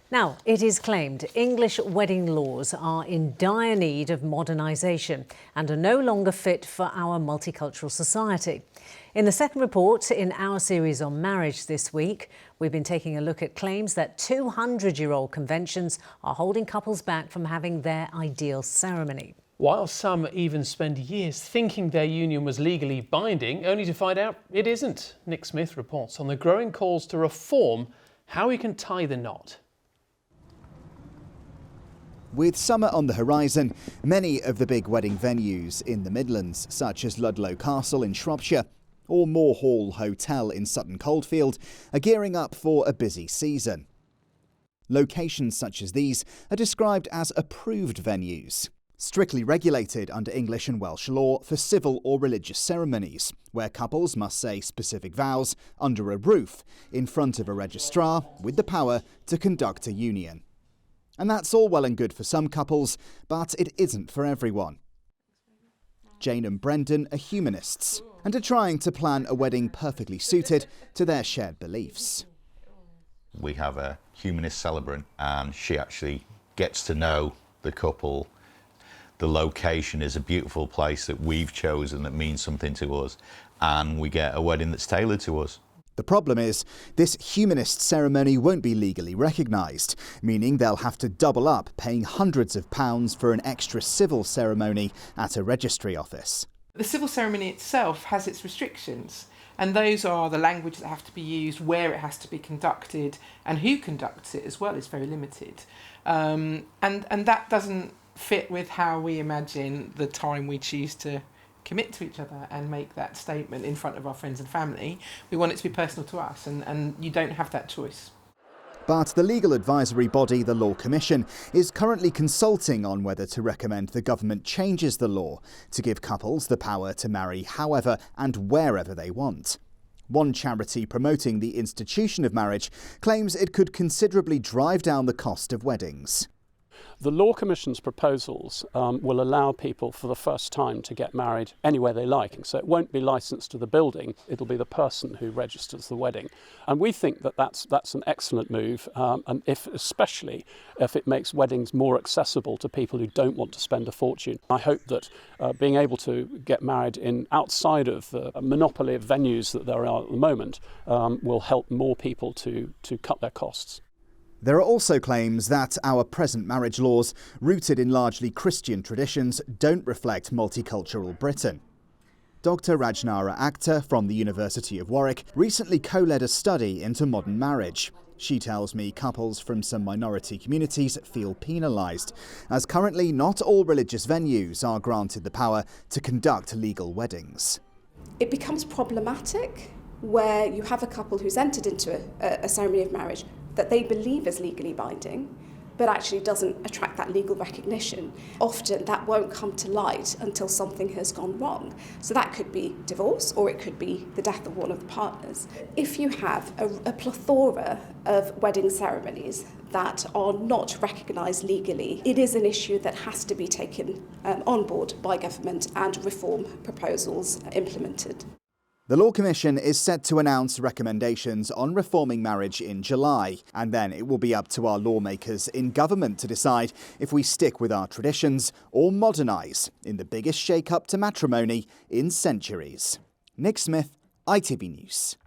Now, it is claimed English wedding laws are in dire need of modernisation and are no longer fit for our multicultural society. In the second report in our series on marriage this week, we've been taking a look at claims that 200-year-old conventions are holding couples back from having their ideal ceremony. While some even spend years thinking their union was legally binding, only to find out it isn't. Nick Smith reports on the growing calls to reform how we can tie the knot. With summer on the horizon, many of the big wedding venues in the Midlands, such as Ludlow Castle in Shropshire or Moor Hall Hotel in Sutton Coldfield, are gearing up for a busy season. Locations such as these are described as approved venues, strictly regulated under English and Welsh law for civil or religious ceremonies, where couples must say specific vows under a roof in front of a registrar with the power to conduct a union. And that's all well and good for some couples, but it isn't for everyone. Jane and Brendan are humanists and are trying to plan a wedding perfectly suited to their shared beliefs. We have a humanist celebrant and she actually gets to know the couple. The location is a beautiful place that we've chosen that means something to us, and we get a wedding that's tailored to us. The problem is, this humanist ceremony won't be legally recognised, meaning they'll have to double up, paying hundreds of pounds for an extra civil ceremony at a registry office. The civil ceremony itself has its restrictions, and those are the language that have to be used, where it has to be conducted, and who conducts it as well is very limited. And that doesn't fit with how we imagine the time we choose to commit to each other and make that statement in front of our friends and family. We want it to be personal to us, and you don't have that choice. But the legal advisory body, the Law Commission, is currently consulting on whether to recommend the government changes the law to give couples the power to marry however and wherever they want. One charity promoting the institution of marriage claims it could considerably drive down the cost of weddings. The Law Commission's proposals will allow people for the first time to get married anywhere they like. And so it won't be licensed to the building, it'll be the person who registers the wedding. And we think that that's an excellent move, and especially if it makes weddings more accessible to people who don't want to spend a fortune. I hope that being able to get married outside of the monopoly of venues that there are at the moment will help more people to cut their costs. There are also claims that our present marriage laws, rooted in largely Christian traditions, don't reflect multicultural Britain. Dr. Rajnaara Akhtar from the University of Warwick recently co-led a study into modern marriage. She tells me couples from some minority communities feel penalised, as currently not all religious venues are granted the power to conduct legal weddings. It becomes problematic where you have a couple who's entered into a ceremony of marriage that they believe is legally binding, but actually doesn't attract that legal recognition. Often that won't come to light until something has gone wrong. So that could be divorce, or it could be the death of one of the partners. If you have a plethora of wedding ceremonies that are not recognised legally, it is an issue that has to be taken on board by government and reform proposals implemented. The Law Commission is set to announce recommendations on reforming marriage in July, and then it will be up to our lawmakers in government to decide if we stick with our traditions or modernise in the biggest shake-up to matrimony in centuries. Nick Smith, ITV News.